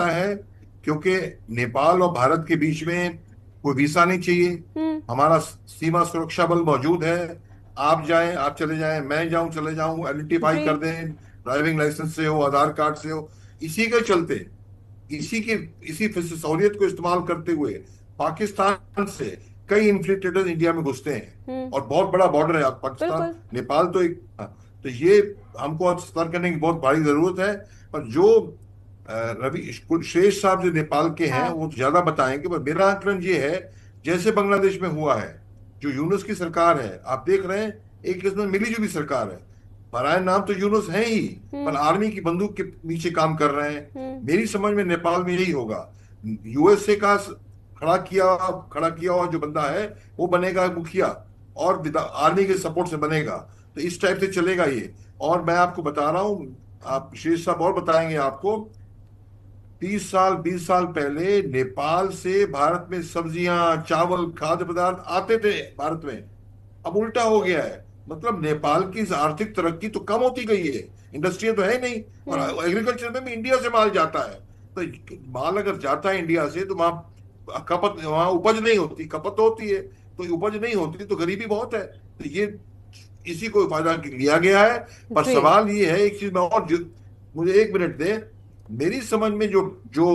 है, क्योंकि नेपाल और भारत के बीच में कोई वीसा नहीं चाहिए। हम्म। हमारा सीमा सुरक्षा बल मौजूद है। आप जाएं, आप चले जाएं, मैं जाऊं, चले जाऊं, आइडेंटिफाई जी। कर दें, ड्राइविंग लाइसेंस से हो, आधार कार्ड से हो। इसी के चलते, इसी के इसी सहूलियत को इस्तेमाल करते हुए पाकिस्तान से कई इन्फिल्ट्रेटर्स इंडिया में घुसते हैं। हम्म। और बहुत बड़ा बॉर्डर है आप, पाकिस्तान बिल्कुल। नेपाल तो एक, हाँ। तो ये हमको अब सतर्क करने की बहुत भारी जरूरत है। पर जो रवि श्रेष्ठ साहब जो नेपाल के हैं हाँ। वो ज्यादा बताएंगे, पर मेरा आकलन ये है, जैसे बांग्लादेश में हुआ है, जो यूनुस की सरकार है, आप देख रहे हैं, एक किस्म मिली जुली सरकार है। बराए नाम तो यूनुस है ही, पर हम्म। आर्मी की बंदूक के नीचे काम कर रहे हैं। हम्म। मेरी समझ में नेपाल में यही होगा। यूएसए का खड़ा किया हुआ जो बंदा है, वो बनेगा मुखिया, और आर्मी के सपोर्ट से बनेगा। तो इस टाइप से चलेगा ये। और मैं आपको बता रहा हूँ, आप शेष साहब और बताएंगे आपको, 30 साल 20 साल पहले नेपाल से भारत में सब्जियां, चावल, खाद्य पदार्थ आते थे भारत में। अब उल्टा हो गया है। मतलब नेपाल की आर्थिक तरक्की तो कम होती गई है, इंडस्ट्रियां तो है नहीं, और हम्म। एग्रीकल्चर में भी इंडिया से माल जाता है। तो माल अगर जाता है इंडिया से, तो वहाँ खपत, वहाँ उपज नहीं होती, खपत तो होती है, तो उपज नहीं होती तो गरीबी बहुत है। तो ये इसी को फायदा लिया गया है। पर जी। सवाल ये है, एक चीज में और मुझे 1 मिनट दे। मेरी समझ में जो जो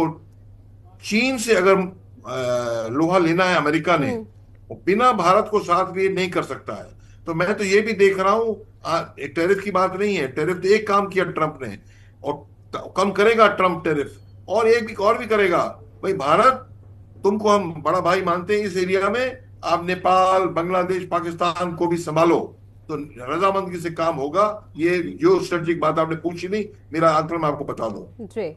चीन से अगर लोहा लेना है अमेरिका ने, हम्म। वो बिना भारत को साथ लिए नहीं कर सकता है। तो मैं तो ये भी देख रहा हूँ, टैरिफ की बात नहीं है, टैरिफ तो एक काम किया ट्रम्प ने, और कम करेगा ट्रम्प टैरिफ, और एक भी और भी करेगा। भाई भारत, तुमको हम बड़ा भाई मानते हैं इस एरिया में, आप नेपाल, बांग्लादेश, पाकिस्तान को भी संभालो, तो रजामंदी से काम होगा। ये जो स्ट्रेटेजिक बात आपने पूछी नहीं, मेरा आंकलन मैं आपको बता दूं। जी।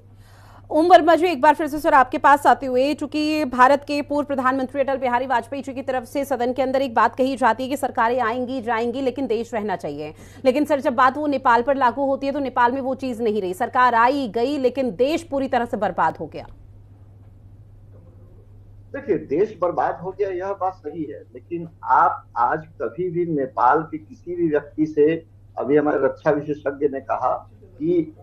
ओम वर्मा जी, एक बार फिर से सर आपके पास आते हुए, चूंकि भारत के पूर्व प्रधानमंत्री अटल बिहारी वाजपेयी जी की तरफ से सदन के अंदर एक बात कही जाती है कि सरकारें आएंगी जाएंगी लेकिन देश रहना चाहिए। लेकिन सर जब बात वो नेपाल पर लागू होती है तो नेपाल में वो चीज नहीं रही, सरकार आई गई लेकिन देश पूरी तरह से बर्बाद हो गया। देखिए, देश बर्बाद हो गया यह बात सही है, लेकिन आप आज कभी भी नेपाल के किसी भी व्यक्ति से, अभी हमारे रक्षा विशेषज्ञ ने कहा कि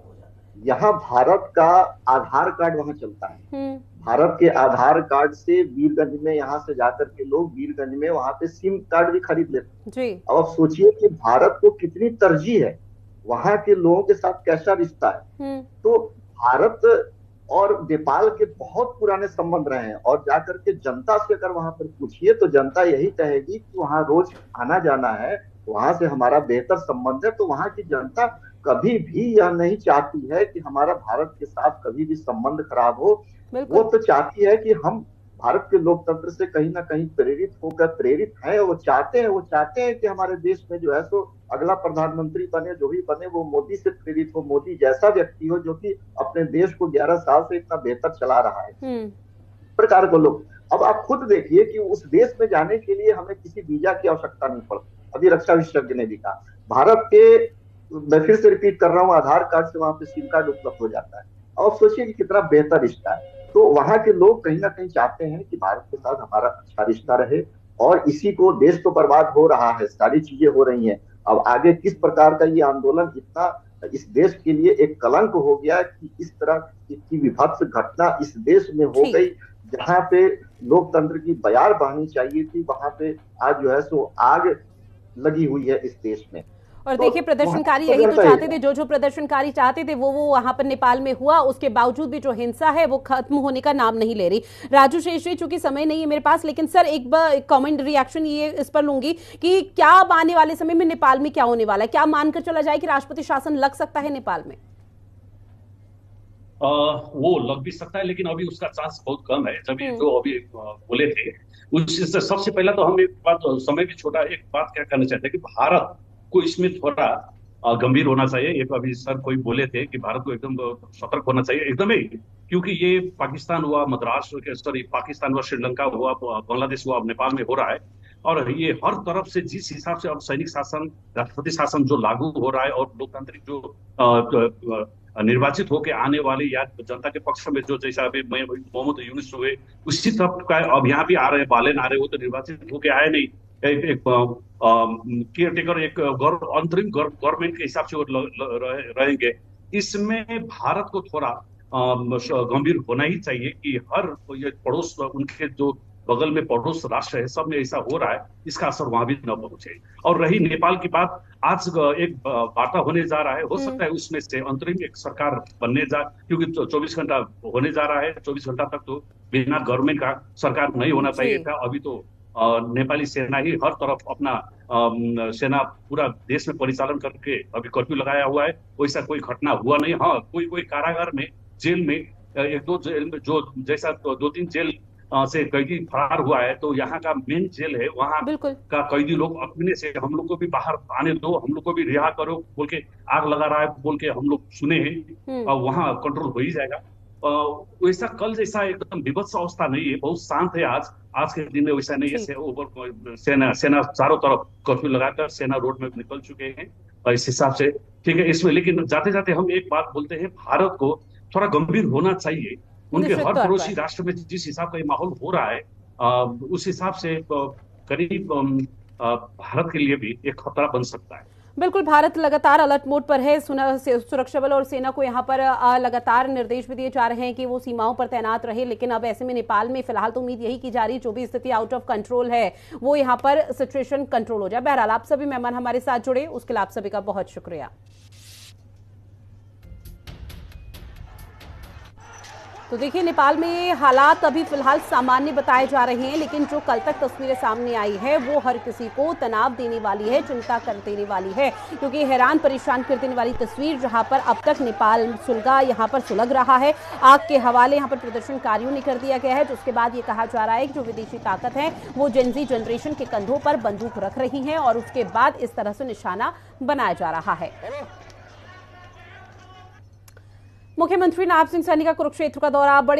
यहाँ भारत का आधार कार्ड वहां चलता है। हम्म। भारत के आधार कार्ड से वीरगंज में, यहाँ से जाकर के लोग वीरगंज में वहां पे सिम कार्ड भी खरीद लेते हैं। जी। अब आप सोचिए कि भारत को कितनी तरजीह है, वहां के लोगों के साथ कैसा रिश्ता है। हम्म। तो भारत और नेपाल के बहुत पुराने संबंध रहे हैं, और जाकर के जनता से अगर वहां पर पूछिए तो जनता यही कहेगी कि वहां रोज आना जाना है, वहां से हमारा बेहतर संबंध है। तो वहां की जनता कभी भी यह नहीं चाहती है कि हमारा भारत के साथ कभी भी संबंध खराब हो। वो बिल्कुल। तो चाहती है कि हम भारत के लोकतंत्र से कहीं ना कहीं प्रेरित होकर, प्रेरित हैं, वो चाहते हैं कि हमारे देश में जो है सो अगला प्रधानमंत्री बने, जो भी बने वो मोदी से प्रेरित हो, मोदी जैसा व्यक्ति हो जो कि अपने देश को 11 साल से इतना बेहतर चला रहा है। हम्म। प्रकार को लोग, अब आप खुद देखिए कि उस देश में जाने के लिए हमें किसी वीजा की आवश्यकता नहीं पड़ती। अभी रक्षा विशेषज्ञ ने भी कहा, भारत के, मैं फिर से रिपीट कर रहा हूँ, आधार कार्ड से वहां पे सिम कार्ड उपलब्ध हो जाता है। और सोचिए कि कितना बेहतर रिश्ता है। तो वहां के लोग कहीं ना कहीं चाहते हैं कि भारत के साथ हमारा अच्छा रिश्ता रहे, और इसी को, देश तो बर्बाद हो रहा है, सारी चीजें हो रही हैं। अब आगे किस प्रकार का ये आंदोलन इतना इस देश के लिए एक कलंक हो गया कि इस तरह की विभत्स घटना इस देश में हो गई, ठीक। जहां पे लोकतंत्र की बयार बहनी चाहिए थी, वहां पे आज जो है सो आग लगी हुई है इस देश में। और तो देखिए वहां प्रदर्शनकारी तो यही तो ऐसा ही चाहते था। थे, जो जो प्रदर्शनकारी चाहते थे वो वहां पर नेपाल में हुआ, उसके बावजूद भी जो हिंसा है वो खत्म होने का नाम नहीं ले रही। राजू शेष जी, चूंकि समय नहीं है मेरे पास, लेकिन सर एक बार कमेंट रिएक्शन ये इस पर लूंगी कि क्या अब आने वाले समय में नेपाल में क्या होने वाला है, क्या मानकर चला जाए कि राष्ट्रपति शासन लग सकता है नेपाल में? वो लग भी सकता है, लेकिन अभी उसका चांस बहुत कम है। जब ये हम्म। जो अभी बोले थे, उससे सबसे पहला तो हम एक बात, समय भी छोटा, एक बात क्या करना चाहते हैं कि भारत को इसमें थोड़ा गंभीर होना चाहिए। एक अभी सर कोई बोले थे कि भारत को एकदम सतर्क होना चाहिए, एकदम ही, क्योंकि ये पाकिस्तान हुआ, मद्रास, सॉरी, पाकिस्तान हुआ, श्रीलंका हुआ, बांग्लादेश हुआ, अब नेपाल में हो रहा है। और ये हर तरफ से जिस हिसाब से अब सैनिक शासन, राष्ट्रपति शासन जो लागू हो रहा है, और लोकतांत्रिक जो निर्वाचित होकर आने वाले या जनता के पक्ष में जो, जैसा अभी मोहम्मद यूनुस हुए, उसी तरह का अब यहाँ भी आ रहे हैं, बालेन आ रहे हैं, वो तो निर्वाचित होकर आए नहीं। एक केयर टेकर, एक अंतरिम गवर्नमेंट के हिसाब से वो रहेंगे। इसमें भारत को थोड़ा गंभीर होना ही चाहिए कि हर ये पड़ोस, उनके जो बगल में पड़ोस राष्ट्र है, सब में ऐसा हो रहा है, इसका असर वहां भी न पहुंचे। और रही नेपाल की बात, आज एक वार्ता होने जा रहा है, हो सकता है उसमें से अंतरिम एक सरकार बनने जा, क्योंकि 24 घंटा होने जा रहा है, 24 घंटा तक तो बिना गवर्नमेंट का सरकार नहीं होना चाहिए था। अभी तो नेपाली सेना ही हर तरफ अपना सेना पूरा देश में परिचालन करके अभी कर्फ्यू लगाया हुआ है। वैसा कोई घटना हुआ नहीं। हाँ, कोई कोई कारागार में, जेल में, एक दो जेल में जो जैसा दो तीन जेल से कैदी फरार हुआ है, तो यहाँ का मेन जेल है, वहाँ बिल्कुल। का कैदी लोग अपने से हम लोग को भी बाहर आने दो, हम लोग को भी रिहा करो बोल के आग लगा रहा है बोल के हम लोग सुने हैं। और वहाँ कंट्रोल हो ही जाएगा। वैसा कल जैसा एकदम विभत्स अवस्था नहीं है, बहुत शांत है आज के दिन में। वैसा नहीं है। सेना चारों तरफ कर्फ्यू लगाकर सेना रोड में निकल चुके हैं। और इस हिसाब से ठीक है इसमें। लेकिन जाते जाते हम एक बात बोलते हैं, भारत को थोड़ा गंभीर होना चाहिए। उनके निश्चित हर तौर पड़ोसी पर। राष्ट्र में जिस हिसाब का ये माहौल हो रहा है, उस हिसाब से करीब भारत के लिए भी एक खतरा बन सकता है। बिल्कुल, भारत लगातार अलर्ट मोड पर है। सुरक्षा बल और सेना को यहाँ पर लगातार निर्देश भी दिए जा रहे हैं कि वो सीमाओं पर तैनात रहे। लेकिन अब ऐसे में नेपाल में फिलहाल तो उम्मीद यही की जा रही है जो भी स्थिति आउट ऑफ कंट्रोल है वो यहाँ पर सिचुएशन कंट्रोल हो जाए। बहरहाल, आप सभी मेहमान हमारे साथ जुड़े, उसके लिए आप सभी का बहुत शुक्रिया। तो देखिए, नेपाल में हालात अभी फिलहाल सामान्य बताए जा रहे हैं, लेकिन जो कल तक तस्वीरें सामने आई है वो हर किसी को तनाव देने वाली है, चिंता कर देने वाली है। क्योंकि हैरान परेशान कर देने वाली तस्वीर, जहां पर अब तक नेपाल सुलगा यहाँ पर सुलग रहा है। आग के हवाले यहाँ पर प्रदर्शनकारियों ने कर दिया गया है, जिसके बाद ये कहा जा रहा है कि जो विदेशी ताकत है वो जेनजी जनरेशन के कंधों पर बंदूक रख रही है और उसके बाद इस तरह से निशाना बनाया जा रहा है। मुख्यमंत्री नायब सिंह सैनी का कुरुक्षेत्र का दौरा। बड़े